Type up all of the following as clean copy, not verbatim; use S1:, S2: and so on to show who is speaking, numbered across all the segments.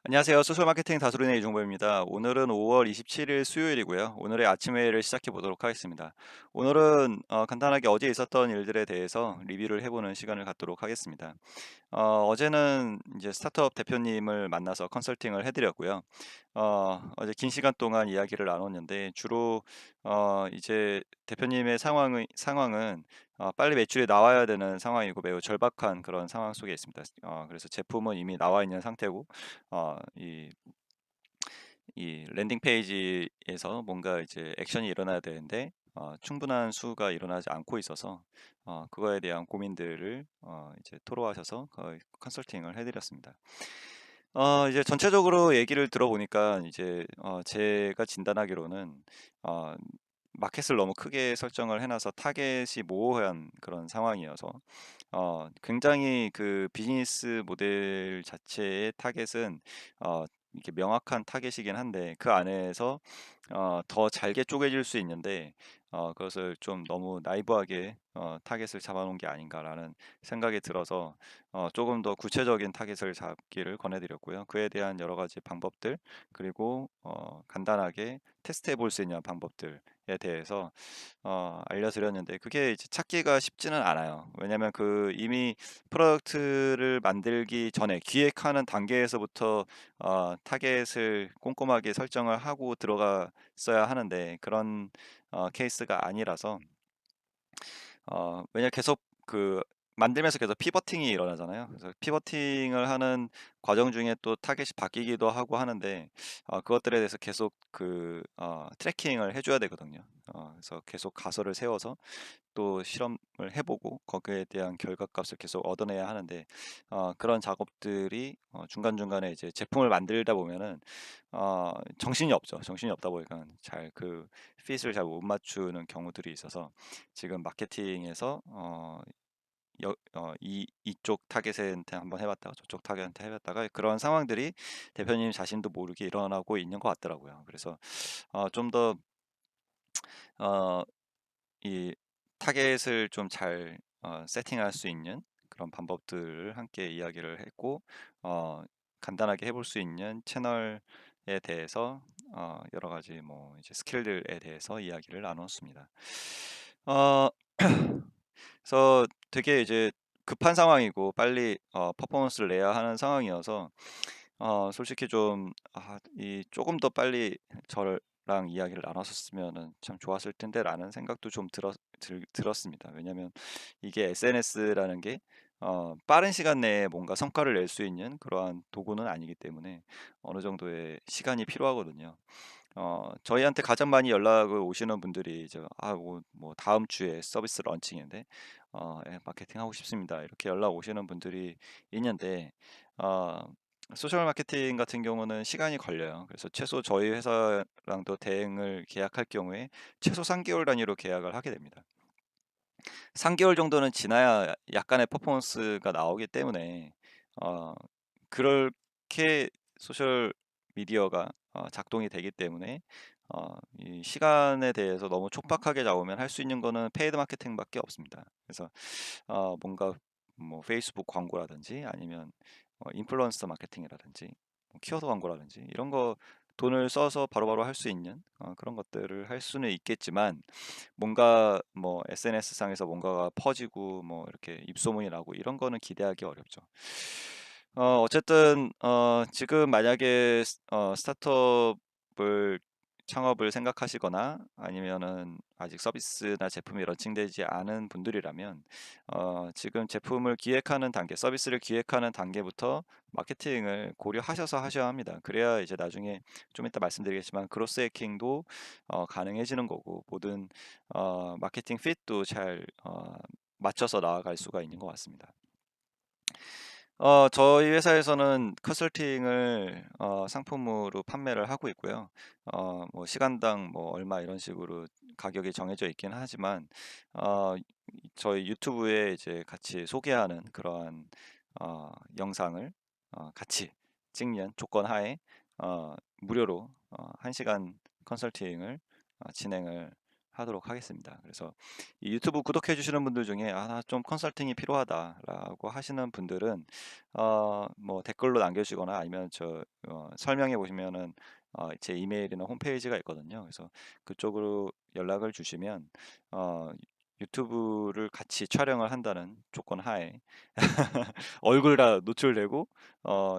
S1: 안녕하세요. 소셜 마케팅 다스론의 이종범입니다. 오늘은 5월 27일 수요일이고요. 오늘의 아침 회의를 시작해 보도록 하겠습니다. 오늘은 간단하게 어제 있었던 일들에 대해서 리뷰를 해보는 시간을 갖도록 하겠습니다. 어제는 이제 스타트업 대표님을 만나서 컨설팅을 해드렸고요. 어제 긴 시간 동안 이야기를 나눴는데 주로 이제 대표님의 상황은 빨리 매출이 나와야 되는 상황이고 매우 절박한 그런 상황 속에 있습니다. 그래서 제품은 이미 나와 있는 상태고 어, 이, 이 랜딩 페이지에서 뭔가 이제 액션이 일어나야 되는데 충분한 수가 일어나지 않고 있어서 그거에 대한 고민들을 이제 토로하셔서 거의 컨설팅을 해드렸습니다. 이제 전체적으로 얘기를 들어보니까 이제 제가 진단하기로는 어, 마켓을 너무 크게 설정을 해놔서 타겟이 모호한 그런 상황이어서 굉장히 그 비즈니스 모델 자체의 타겟은 이렇게 명확한 타겟이긴 한데 그 안에서 더 잘게 쪼개질 수 있는데 그것을 좀 너무 나이브하게 타겟을 잡아놓은 게 아닌가라는 생각이 들어서 조금 더 구체적인 타겟을 잡기를 권해드렸고요. 그에 대한 여러 가지 방법들 그리고 간단하게 테스트해 볼 수 있는 방법들에 대해서 알려드렸는데 그게 이제 찾기가 쉽지는 않아요. 왜냐면 그 이미 프로덕트를 만들기 전에 기획하는 단계에서부터 타겟을 꼼꼼하게 설정을 하고 들어갔어야 하는데 그런 케이스가 아니라서 왜냐 계속 그 만들면서 계속 피버팅이 일어나잖아요. 그래서 피버팅을 하는 과정 중에 또 타겟이 바뀌기도 하고 하는데 그것들에 대해서 계속 그 트래킹을 해줘야 되거든요. 그래서 계속 가설을 세워서 또 실험을 해보고 거기에 대한 결과값을 계속 얻어내야 하는데 그런 작업들이 중간중간에 이제 제품을 만들다 보면은 정신이 없죠. 정신이 없다 보니까 잘 그 핏을 잘 못 맞추는 경우들이 있어서 지금 마케팅에서 이쪽 타겟한테 한번 해봤다가 저쪽 타겟한테 해봤다가 그런 상황들이 대표님 자신도 모르게 일어나고 있는 것 같더라고요. 그래서 좀더 이 타겟을 좀 잘 세팅할 수 있는 그런 방법들을 함께 이야기를 했고 간단하게 해볼 수 있는 채널에 대해서 여러 가지 뭐 이제 스킬들에 대해서 이야기를 나눴습니다. 어, 그래서 되게 이제 급한 상황이고 빨리 퍼포먼스를 내야 하는 상황이어서 솔직히 좀 이 조금 더 빨리 저랑 이야기를 나눴었으면은 참 좋았을 텐데라는 생각도 좀 들었습니다. 왜냐면 이게 SNS라는 게 빠른 시간 내에 뭔가 성과를 낼 수 있는 그러한 도구는 아니기 때문에 어느 정도의 시간이 필요하거든요. 저희한테 가장 많이 연락을 오시는 분들이 이제 뭐 다음 주에 서비스 런칭인데 마케팅 하고 싶습니다. 이렇게 연락 오시는 분들이 있는데 어, 소셜 마케팅 같은 경우는 시간이 걸려요. 그래서 최소 저희 회사랑도 대행을 계약할 경우에 최소 3개월 단위로 계약을 하게 됩니다. 3개월 정도는 지나야 약간의 퍼포먼스가 나오기 때문에 어, 그렇게 소셜 미디어가 작동이 되기 때문에 이 시간에 대해서 너무 촉박하게 잡으면 할 수 있는 거는 페이드 마케팅밖에 없습니다. 그래서 뭔가 뭐 페이스북 광고라든지 아니면 인플루언서 마케팅이라든지 뭐 키워드 광고라든지 이런 거 돈을 써서 바로바로 할 수 있는 그런 것들을 할 수는 있겠지만 뭔가 뭐 SNS 상에서 뭔가가 퍼지고 뭐 이렇게 입소문이 나고 이런 거는 기대하기 어렵죠. 어쨌든 지금 만약에 스타트업을 창업을 생각하시거나 아니면은 아직 서비스나 제품이 런칭되지 않은 분들이라면 지금 제품을 기획하는 단계, 서비스를 기획하는 단계부터 마케팅을 고려하셔서 하셔야 합니다. 그래야 이제 나중에 좀 이따 말씀드리겠지만 그로스 해킹도 가능해지는 거고 모든 마케팅 핏도 잘 맞춰서 나아갈 수가 있는 것 같습니다. 저희 회사에서는 컨설팅을 상품으로 판매를 하고 있고요. 뭐 시간당 뭐 얼마 이런 식으로 가격이 정해져 있긴 하지만 어, 저희 유튜브에 이제 같이 소개하는 그러한 영상을 같이 찍는 조건 하에 무료로 1시간 컨설팅을 진행을 하도록 하겠습니다. 그래서 이 유튜브 구독해 주시는 분들 중에 아, 나 좀 컨설팅이 필요하다라고 하시는 분들은 뭐 댓글로 남겨주시거나 아니면 저 설명해 보시면은 제 이메일이나 홈페이지가 있거든요. 그래서 그쪽으로 연락을 주시면 어, 유튜브를 같이 촬영을 한다는 조건 하에 얼굴 다 노출되고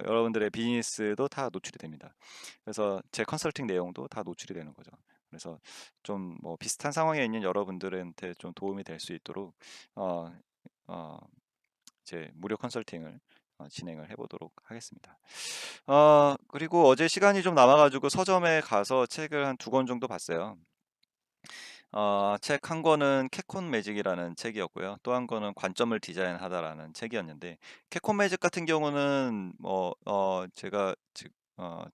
S1: 여러분들의 비즈니스도 다 노출이 됩니다. 그래서 제 컨설팅 내용도 다 노출이 되는 거죠. 그래서 좀 뭐 비슷한 상황에 있는 여러분들한테 좀 도움이 될 수 있도록 어, 어, 제 무료 컨설팅을 진행을 해보도록 하겠습니다. 그리고 어제 시간이 좀 남아가지고 서점에 가서 책을 한 두 권 정도 봤어요. 책 한 권은 캐콘 매직이라는 책이었고요. 또 한 권은 관점을 디자인하다라는 책이었는데 캐콘 매직 같은 경우는 뭐 제가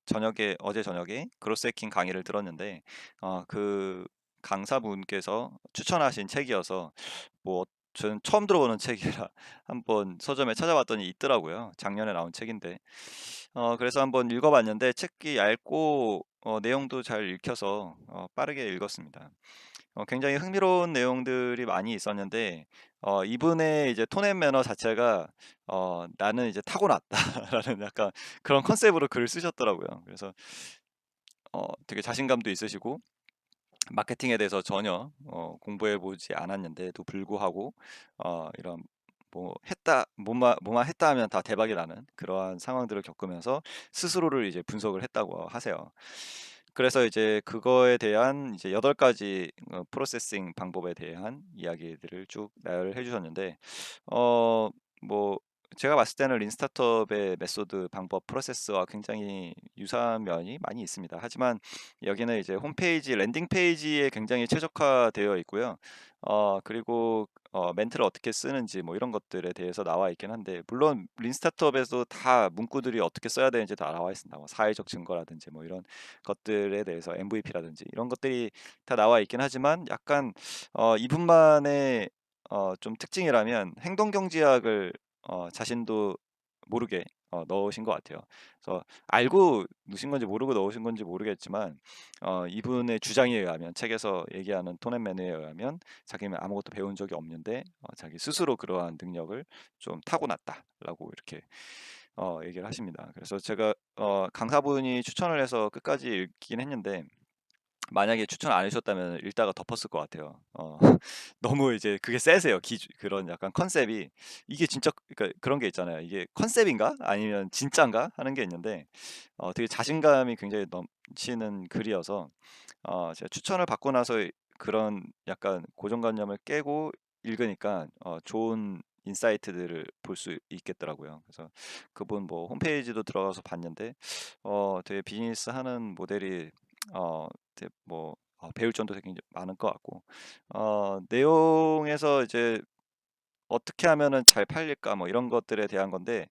S1: 저녁에 어제 저녁에 그로스 해킹 강의를 들었는데 그 강사분께서 추천하신 책이어서 뭐 저는 처음 들어보는 책이라 한번 서점에 찾아봤더니 있더라고요. 작년에 나온 책인데 그래서 한번 읽어봤는데 책이 얇고 내용도 잘 읽혀서 빠르게 읽었습니다. 굉장히 흥미로운 내용들이 많이 있었는데 이분의 이제 톤 앤 매너 자체가 나는 이제 타고났다라는 약간 그런 컨셉으로 글을 쓰셨더라고요. 그래서 되게 자신감도 있으시고 마케팅에 대해서 전혀 공부해 보지 않았는데도 불구하고 이런 뭐 했다 뭐만 했다 하면 다 대박이 나는 그러한 상황들을 겪으면서 스스로를 이제 분석을 했다고 하세요. 그래서 이제 그거에 대한 이제 8가지 프로세싱 방법에 대한 이야기들을 쭉 나열해 주셨는데 어 뭐 제가 봤을 때는 린 스타트업의 메소드 방법 프로세스와 굉장히 유사한 면이 많이 있습니다. 하지만 여기는 이제 홈페이지 랜딩 페이지에 굉장히 최적화되어 있고요. 그리고 멘트를 어떻게 쓰는지 뭐 이런 것들에 대해서 나와 있긴 한데 물론 린 스타트업에서 다 문구들이 어떻게 써야 되는지 다 나와 있습니다. 뭐 사회적 증거라든지 뭐 이런 것들에 대해서 MVP라든지 이런 것들이 다 나와 있긴 하지만 약간 이분만의 좀 특징이라면 행동 경제학을 자신도 모르게 넣으신 것 같아요. 그래서 알고 넣으신 건지 모르고 넣으신 건지 모르겠지만 이분의 주장에 의하면 책에서 얘기하는 톤앤맨에 의하면 자기는 아무것도 배운 적이 없는데 자기 스스로 그러한 능력을 좀 타고났다라고 이렇게 얘기를 하십니다. 그래서 제가 강사분이 추천을 해서 끝까지 읽긴 했는데 만약에 추천 안 해주셨다면 읽다가 덮었을 것 같아요. 너무 이제 그게 세세요. 그런 약간 컨셉이 이게 진짜 그러니까 그런 게 있잖아요. 이게 컨셉인가 아니면 진짠가 하는 게 있는데 되게 자신감이 굉장히 넘치는 글이어서 제가 추천을 받고 나서 그런 약간 고정관념을 깨고 읽으니까 좋은 인사이트들을 볼 수 있겠더라고요. 그래서 그분 뭐 홈페이지도 들어가서 봤는데 되게 비즈니스 하는 모델이 되게 뭐 배울 점도 되게 많은 것 같고 내용에서 이제 어떻게 하면은 잘 팔릴까 뭐 이런 것들에 대한 건데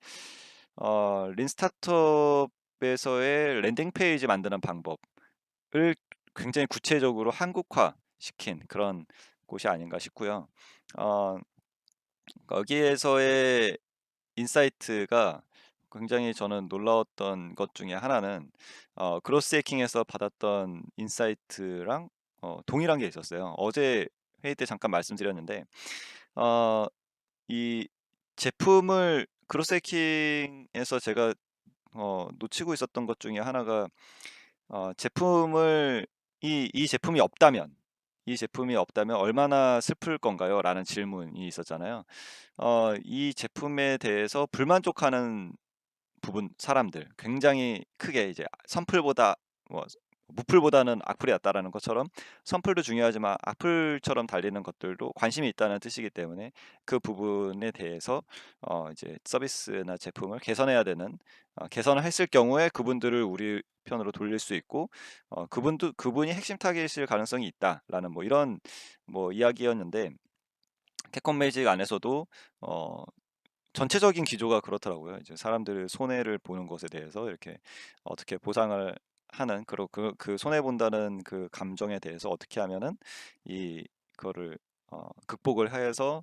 S1: 린 스타트업에서의 랜딩 페이지 만드는 방법을 굉장히 구체적으로 한국화 시킨 그런 곳이 아닌가 싶고요. 어, 거기에서의 인사이트가 굉장히 저는 놀라웠던 것 중에 하나는 그로스 해킹에서 받았던 인사이트랑 동일한 게 있었어요. 어제 회의 때 잠깐 말씀드렸는데 어, 이 제품을 그로스 해킹에서 제가 놓치고 있었던 것 중에 하나가 제품을 이 제품이 없다면 이 제품이 없다면 얼마나 슬플 건가요? 라는 질문이 있었잖아요. 이 제품에 대해서 불만족하는 부분 사람들 굉장히 크게 이제 선풀보다 뭐 무풀보다는 악플이 낫다라는 것처럼 선풀도 중요하지만 악플처럼 달리는 것들도 관심이 있다는 뜻이기 때문에 그 부분에 대해서 이제 서비스나 제품을 개선해야 되는 개선을 했을 경우에 그분들을 우리 편으로 돌릴 수 있고 그분이 핵심 타겟일 가능성이 있다라는 뭐 이런 뭐 이야기였는데 캡콤 매직 안에서도 어, 전체적인 기조가 그렇더라고요. 이제 사람들의 손해를 보는 것에 대해서 이렇게 어떻게 보상을 하는 그 손해 본다는 그 감정에 대해서 어떻게 하면은 그거를 극복을 해서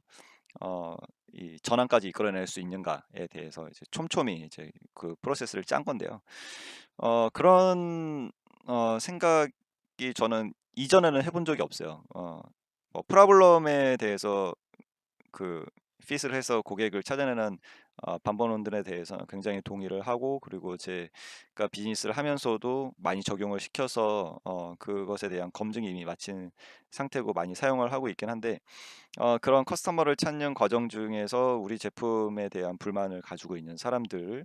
S1: 어, 이 전환까지 이끌어낼 수 있는가에 대해서 이제 촘촘히 이제 그 프로세스를 짠 건데요. 그런 생각이 저는 이전에는 해본 적이 없어요. 뭐 프라블럼에 대해서 그 핏을 해서 고객을 찾아내는 반번원들에 대해서는 굉장히 동의를 하고, 그리고 제가 비즈니스를 하면서도 많이 적용을 시켜서 그것에 대한 검증이 이미 마친 상태고 많이 사용을 하고 있긴 한데, 그런 커스터머를 찾는 과정 중에서 우리 제품에 대한 불만을 가지고 있는 사람들이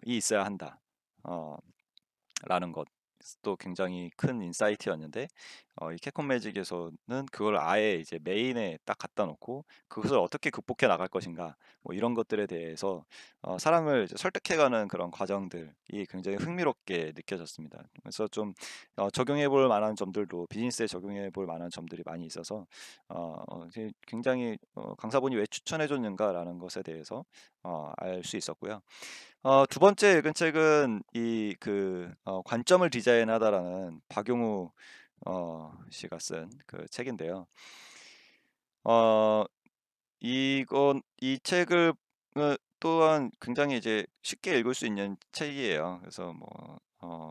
S1: 있어야 한다. 어, 라는 것도 굉장히 큰 인사이트였는데, 이 캡콤 매직에서는 그걸 아예 이제 메인에 딱 갖다 놓고 그것을 어떻게 극복해 나갈 것인가, 뭐 이런 것들에 대해서 사람을 이제 설득해가는 그런 과정들이 굉장히 흥미롭게 느껴졌습니다. 그래서 좀 적용해 볼 만한 점들도, 비즈니스에 적용해 볼 만한 점들이 많이 있어서 이제 굉장히 강사분이 왜 추천해 줬는가라는 것에 대해서 알 수 있었고요. 두 번째 읽은 책은 관점을 디자인하다라는 박용우 씨가 쓴 그 책인데요. 어, 이 책을 또한 굉장히 이제 쉽게 읽을 수 있는 책이에요. 그래서 뭐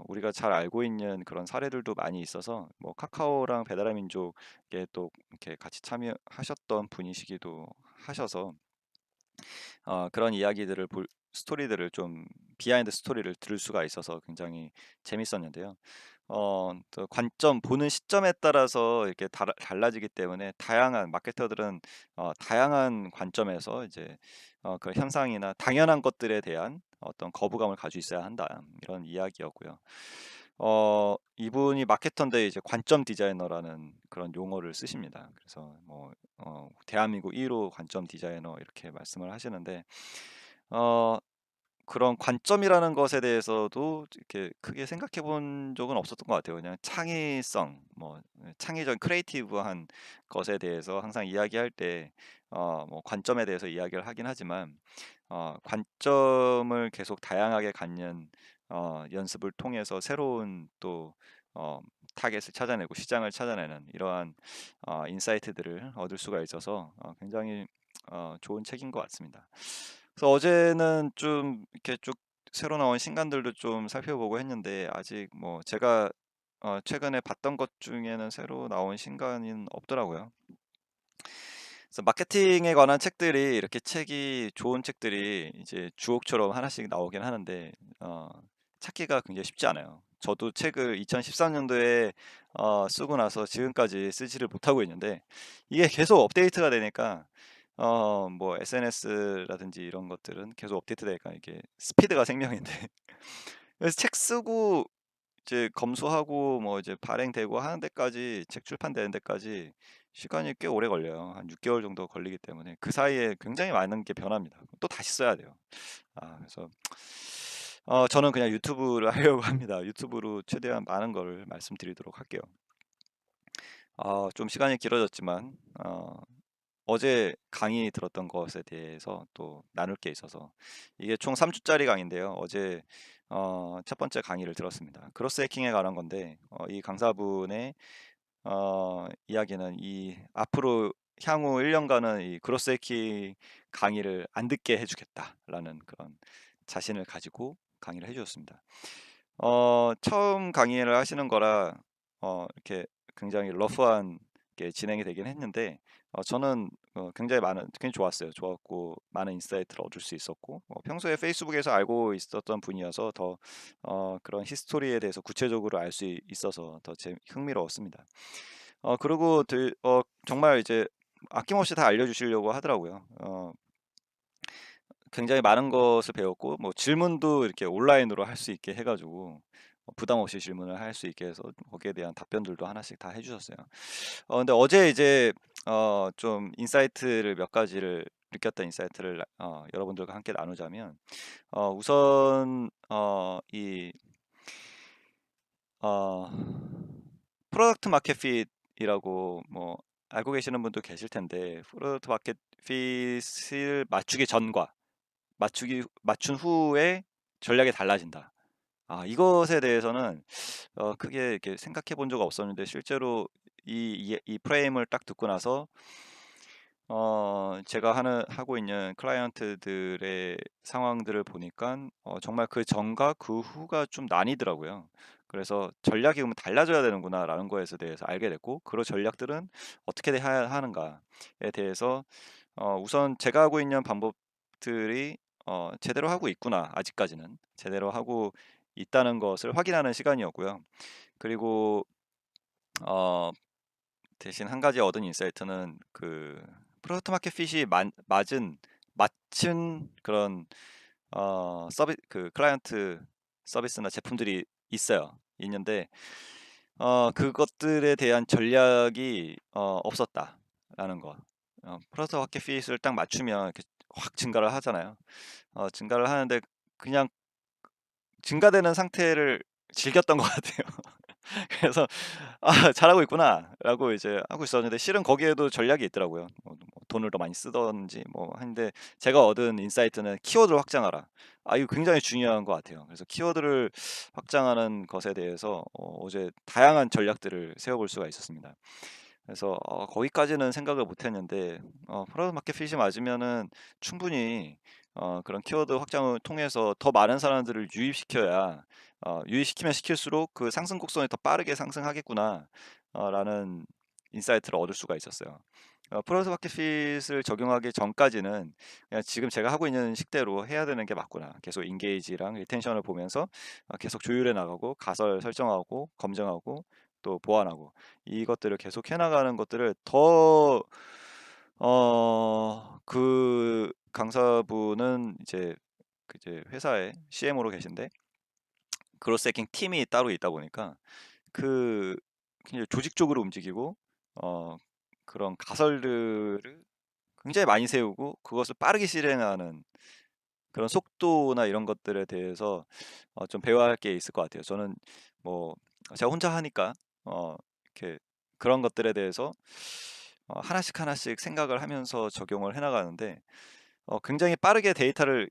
S1: 우리가 잘 알고 있는 그런 사례들도 많이 있어서, 뭐 카카오랑 배달의 민족에 또 이렇게 같이 참여하셨던 분이시기도 하셔서 그런 이야기들을 스토리들을 좀, 비하인드 스토리를 들을 수가 있어서 굉장히 재밌었는데요. 또 관점, 보는 시점에 따라서 이렇게 달라지기 때문에 다양한 마케터들은 다양한 관점에서 이제 그 현상이나 당연한 것들에 대한 어떤 거부감을 가지고 있어야 한다, 이런 이야기였고요. 이분이 마케터인데 이제 관점 디자이너라는 그런 용어를 쓰십니다. 그래서 뭐 대한민국 1호 관점 디자이너 이렇게 말씀을 하시는데, 어, 그런 관점이라는 것에 대해서도 이렇게 크게 생각해 본 적은 없었던 것 같아요. 그냥 창의성, 뭐 창의적 크리에이티브한 것에 대해서 항상 이야기할 때 뭐 관점에 대해서 이야기를 하긴 하지만, 관점을 계속 다양하게 갖는 연습을 통해서 새로운 또 어, 타겟을 찾아내고 시장을 찾아내는 이러한 인사이트들을 얻을 수가 있어서 굉장히 좋은 책인 것 같습니다. 그래서 어제는 좀 이렇게 쭉 새로 나온 신간들도 좀 살펴보고 했는데, 아직 뭐 제가 최근에 봤던 것 중에는 새로 나온 신간은 없더라고요. 그래서 마케팅에 관한 책들이, 이렇게 책이 좋은 책들이 이제 주옥처럼 하나씩 나오긴 하는데 찾기가 굉장히 쉽지 않아요. 저도 책을 2013년도에 쓰고 나서 지금까지 쓰지를 못하고 있는데, 이게 계속 업데이트가 되니까 뭐 SNS라든지 이런 것들은 계속 업데이트 되니까 이게 스피드가 생명인데 그래서 책 쓰고 이제 검수하고 뭐 이제 발행되고 하는 데까지, 책 출판되는 데까지 시간이 꽤 오래 걸려요. 한 6개월 정도 걸리기 때문에 그 사이에 굉장히 많은 게 변합니다. 또 다시 써야 돼요. 그래서 저는 그냥 유튜브를 하려고 합니다. 유튜브로 최대한 많은 걸 말씀드리도록 할게요. 좀 시간이 길어졌지만 어제 강의 들었던 것에 대해서 또 나눌 게 있어서, 이게 총 3주짜리 강의인데요. 어제 첫 번째 강의를 들었습니다. 크로스 해킹에 관한 건데, 이 강사분의 이야기는 이 앞으로 향후 1년간은 이 크로스 해킹 강의를 안 듣게 해주겠다라는 그런 자신을 가지고 강의를 해주셨습니다. 처음 강의를 하시는 거라 이렇게 굉장히 러프한 게 진행이 되긴 했는데, 저는 굉장히 좋았어요. 좋았고 많은 인사이트를 얻을 수 있었고, 평소에 페이스북에서 알고 있었던 분이어서 더 그런 히스토리에 대해서 구체적으로 알 수 있어서 더 흥미로웠습니다. 그리고 정말 이제 아낌없이 다 알려주시려고 하더라고요. 굉장히 많은 것을 배웠고, 뭐 질문도 이렇게 온라인으로 할 수 있게 해가지고 부담 없이 질문을 할 수 있게 해서 거기에 대한 답변들도 하나씩 다 해주셨어요. 근데 어제 이제 좀 인사이트를 몇 가지를 느꼈던 인사이트를 여러분들과 함께 나누자면, 우선 이 어, 프로덕트 마켓 핏이라고 뭐 알고 계시는 분도 계실 텐데, 프로덕트 마켓 핏을 맞추기 전과 맞춘 후에 전략이 달라진다. 이것에 대해서는 크게 이렇게 생각해 본 적 없었는데, 실제로 이 프레임을 딱 듣고 나서 제가 하고 있는 클라이언트들의 상황들을 보니까 정말 그 전과 그 후가 좀 나뉘더라고요. 그래서 '전략이 그러면 달라져야 되는구나.'라는 거에 대해서 알게 됐고, 그런 전략들은 어떻게 해야 하는가에 대해서 우선 제가 하고 있는 방법들이 '제대로 하고 있구나. 아직까지는. 제대로 하고 있다.'는 것을 확인하는 시간이었고요. 그리고 어 대신 한 가지 얻은 인사이트는 그 프로덕트 마켓 핏이 맞춘 그런 클라이언트 서비스나 제품들이 있는데 그것들에 대한 전략이 없었다라는 것. 프로덕트 마켓 핏을 딱 맞추면 이렇게 확 증가를 하잖아요. 증가를 하는데 그냥 증가되는 상태를 즐겼던 것 같아요. 그래서 '아 잘하고 있구나.'라고 이제 하고 있었는데, 실은 거기에도 전략이 있더라고요. 돈을 더 많이 쓰든지 뭐 하는데, 제가 얻은 인사이트는 '키워드를 확장하라.' 이거 굉장히 중요한 것 같아요. 그래서 키워드를 확장하는 것에 대해서 어제 다양한 전략들을 세워 볼 수가 있었습니다. 그래서 거기까지는 생각을 못 했는데, 프로덕트 마켓 핏이 맞으면은 충분히 그런 키워드 확장을 통해서 더 많은 사람들을 유입시켜야, 유입시키면 시킬수록 그 상승 곡선이 더 빠르게 상승하겠구나 라는 인사이트를 얻을 수가 있었어요. 프로덕트 마켓 핏을 적용하기 전까지는 그냥 지금 제가 하고 있는 식대로 해야 되는 게 맞구나. 계속 인게이지랑 리텐션을 보면서 계속 조율해 나가고, 가설 설정하고, 검증하고, 또 보완하고, 이것들을 계속 해 나가는 것들을 더 그 강사분은 이제 회사에 CM으로 계신데, 그로스 해킹 팀이 따로 있다 보니까 그 굉장히 조직적으로 움직이고, 어 그런 가설들을 굉장히 많이 세우고 그것을 빠르게 실행하는 그런 속도나 이런 것들에 대해서 좀 배워야 할 게 있을 것 같아요. 저는 뭐 제가 혼자 하니까 이렇게 그런 것들에 대해서 하나씩 하나씩 생각을 하면서 적용을 해 나가는데, 굉장히 빠르게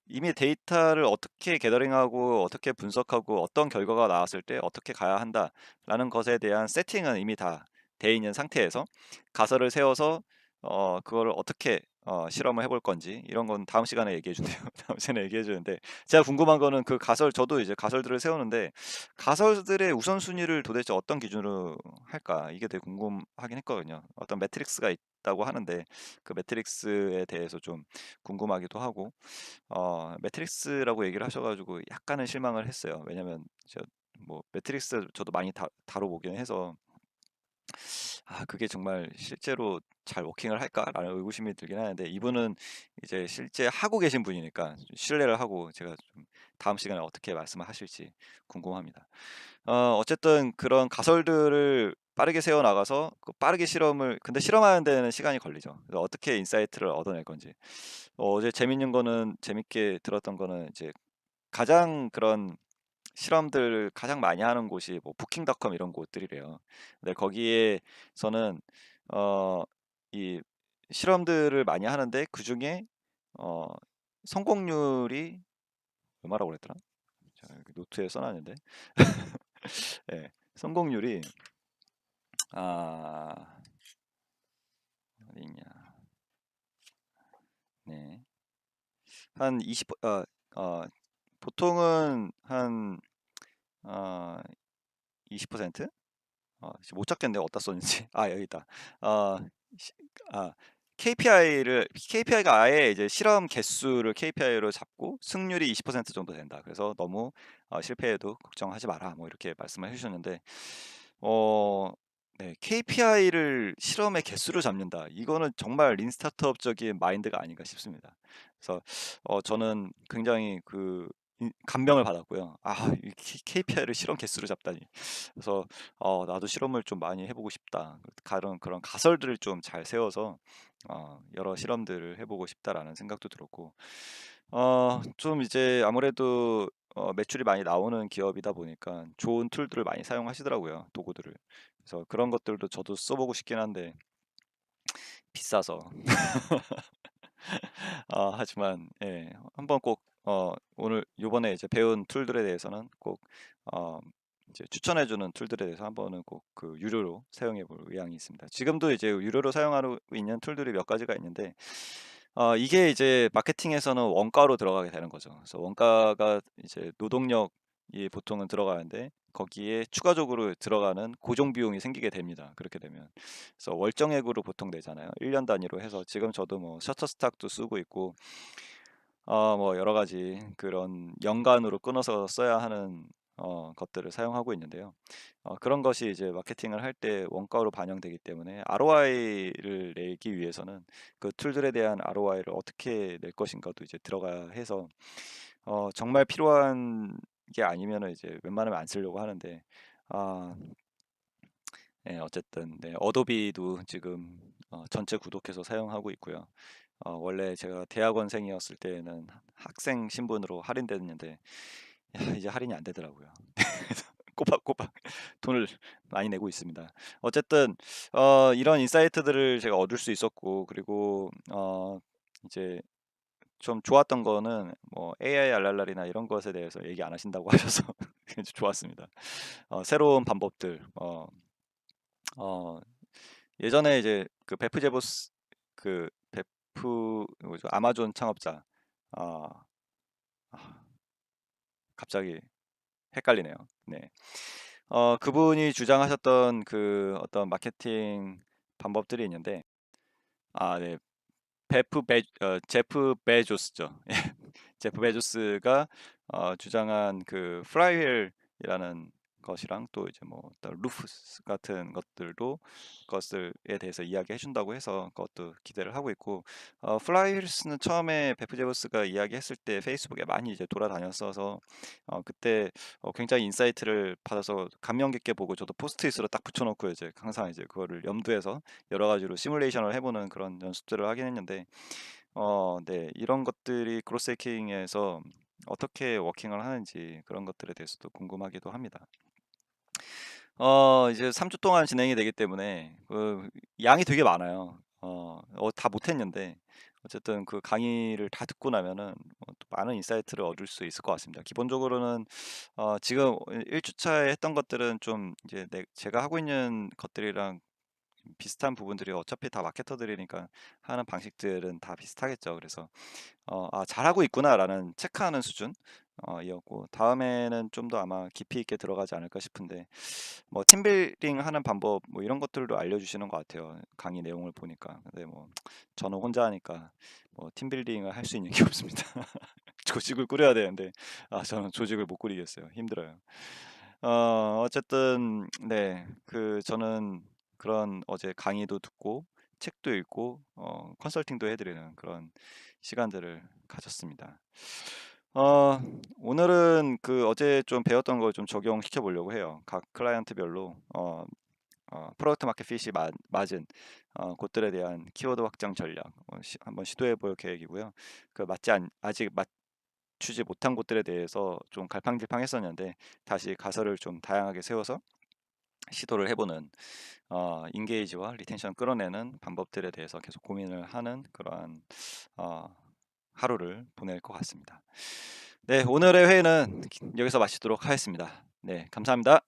S1: 이미 데이터를 어떻게 게더링하고 어떻게 분석하고 어떤 결과가 나왔을 때 어떻게 가야 한다라는 것에 대한 세팅은 이미 다 돼 있는 상태에서 가설을 세워서 그거를 어떻게 실험을 해볼 건지, 이런 건 다음 시간에 얘기해 준대요. 다음 시간에 얘기해 주는데, 제가 궁금한 거는 그 저도 이제 가설들을 세우는데 가설들의 우선순위를 도대체 어떤 기준으로 할까, 이게 되게 궁금하긴 했거든요. 어떤 매트릭스가 있다고 하는데 그 매트릭스에 대해서 좀 궁금하기도 하고, 매트릭스라고 얘기를 하셔 가지고 약간은 실망을 했어요. 왜냐면 뭐 매트릭스 저도 많이 다뤄보긴 해서, 그게 정말 실제로 잘 워킹을 할까라는 의구심이 들긴 하는데, 이분은 이제 실제 하고 계신 분이니까 신뢰를 하고, 제가 좀 다음 시간에 어떻게 말씀을 하실지 궁금합니다. 어쨌든 그런 가설들을 빠르게 세워 나가서 그 빠르게 근데 실험하는 데는 시간이 걸리죠. 그래서 어떻게 인사이트를 얻어낼 건지. 어제 재밌게 들었던 거는 이제 가장 그런 실험들 가장 많이 하는 곳이 뭐 부킹닷컴 이런 곳들이래요. 근데 거기에서는 어 이 실험들을 많이 하는데, 그중에 어 성공률이 얼마라고 그랬더라? 제가 여기 노트에 써 놨는데. 예. 성공률이 아 어디 있냐. 네. 한 20, 어 보통은 한 어 20%? 지금 못 찾겠는데 어디다 썼는지. 여기 있다. 어 시 아 KPI가 아예 이제 실험 개수를 KPI로 잡고 승률이 20% 정도 된다. 그래서 너무 실패해도 걱정하지 마라. 뭐 이렇게 말씀을 해 주셨는데, 어 네, KPI를 실험의 개수로 잡는다. 이거는 정말 린 스타트업적인 마인드가 아닌가 싶습니다. 그래서 저는 굉장히 감명을 받았고요. 이 KPI를 실험 개수로 잡다니. 그래서 '나도 실험을 좀 많이 해 보고 싶다. 그런 가설들을 좀 잘 세워서 여러 실험들을 해 보고 싶다.'라는 생각도 들었고, 좀 이제 아무래도 매출이 많이 나오는 기업이다 보니까 좋은 툴들을 많이 사용하시더라고요, 도구들을. 그래서 그런 것들도 저도 써 보고 싶긴 한데 비싸서. 하지만 예, 한번 꼭 오늘 요번에 이제 배운 툴들에 대해서는 꼭 어 이제 추천해 주는 툴들에 대해서 한번은 꼭 유료로 사용해 볼 의향이 있습니다. 지금도 이제 유료로 사용하고 있는 툴들이 몇 가지가 있는데, 이게 이제 마케팅에서는 원가로 들어가게 되는 거죠. 그래서 원가가 이제 노동력이 보통은 들어가는데, 거기에 추가적으로 들어가는 고정 비용이 생기게 됩니다. 그렇게 되면. 그래서 월정액으로 보통 내잖아요. 1년 단위로 해서 지금 저도 뭐 셔터스탁도 쓰고 있고 뭐 여러 가지 그런 연간으로 끊어서 써야 하는 것들을 사용하고 있는데요. 그런 것이 이제 마케팅을 할 때 원가로 반영되기 때문에 ROI를 내기 위해서는 그 툴들에 대한 ROI를 어떻게 낼 것인가도 이제 들어가야 해서 정말 필요한 게 아니면은 이제 웬만하면 안 쓰려고 하는데 아, 네, 어쨌든 네, 어도비도 지금 전체 구독해서 사용하고 있고요. 원래 제가 대학원생이었을 때는 학생 신분으로 할인됐는데 이제 할인이 안 되더라고요. 그래서 꼬박꼬박 돈을 많이 내고 있습니다. 어쨌든 이런 인사이트들을 제가 얻을 수 있었고 그리고 이제 좀 좋았던 거는 뭐 AI 알랄랄이나 이런 것에 대해서 얘기 안 하신다고 하셔서 굉장히 좋았습니다. 새로운 방법들 어, 예전에 이제 그 베프 제보스 그 베프 뭐죠? 아마존 창업자 어, 아, 갑자기 헷갈리네요. 네. 그분이 주장하셨던 그 어떤 마케팅 방법들이 있는데 네. 제프 베조스죠. 예. 제프 베조스가 주장한 그 프라이힐이라는 것이랑 또 이제 뭐 어떤 루프스 같은 것들에 대해서 이야기해 준다고 해서 그것도 기대를 하고 있고 플라이힐스는 처음에 베프 제보스가 이야기했을 때 페이스북에 많이 이제 돌아다녔어서 그때 굉장히 인사이트를 받아서 감명 깊게 보고 저도 포스트잇으로 딱 붙여놓고 이제 항상 이제 그거를 염두에서 여러 가지로 시뮬레이션을 해보는 그런 연습들을 하긴 했는데 네, 이런 것들이 그로스 해킹에서 어떻게 워킹을 하는지 그런 것들에 대해서도 궁금하기도 합니다. 이제 3주 동안 진행이 되기 때문에 그 양이 되게 많아요. 다 못했는데 어쨌든 그 강의를 다 듣고 나면은 또 많은 인사이트를 얻을 수 있을 것 같습니다. 기본적으로는 지금 1주차에 했던 것들은 좀 이제 제가 하고 있는 것들이랑 비슷한 부분들이 어차피 다 마케터들이니까 하는 방식들은 다 비슷하겠죠. 그래서 잘하고 있구나라는 체크하는 수준 이었고 다음에는 좀 더 아마 깊이 있게 들어가지 않을까 싶은데 뭐 팀빌딩 하는 방법 뭐 이런 것들도 알려주시는 것 같아요. 강의 내용을 보니까. 근데 뭐 저는 혼자 하니까 뭐 팀빌딩을 할 수 있는 게 없습니다. 조직을 꾸려야 되는데 저는 조직을 못 꾸리겠어요. 힘들어요. 어쨌든 네, 그 저는 그런 어제 강의도 듣고 책도 읽고 컨설팅도 해드리는 그런 시간들을 가졌습니다. 어, 오늘은 그 어제 좀 배웠던 걸 좀 적용시켜 보려고 해요. 각 클라이언트별로 프로덕트 마켓 핏이 맞은 곳들에 대한 키워드 확장 전략 한번 시도해 볼 계획이고요. 아직 맞추지 못한 곳들에 대해서 좀 갈팡질팡했었는데 다시 가설을 좀 다양하게 세워서 시도를 해보는 인게이지와 리텐션 끌어내는 방법들에 대해서 계속 고민을 하는 그러한 어, 하루를 보낼 것 같습니다. 네, 오늘의 회의는 여기서 마치도록 하겠습니다. 네, 감사합니다.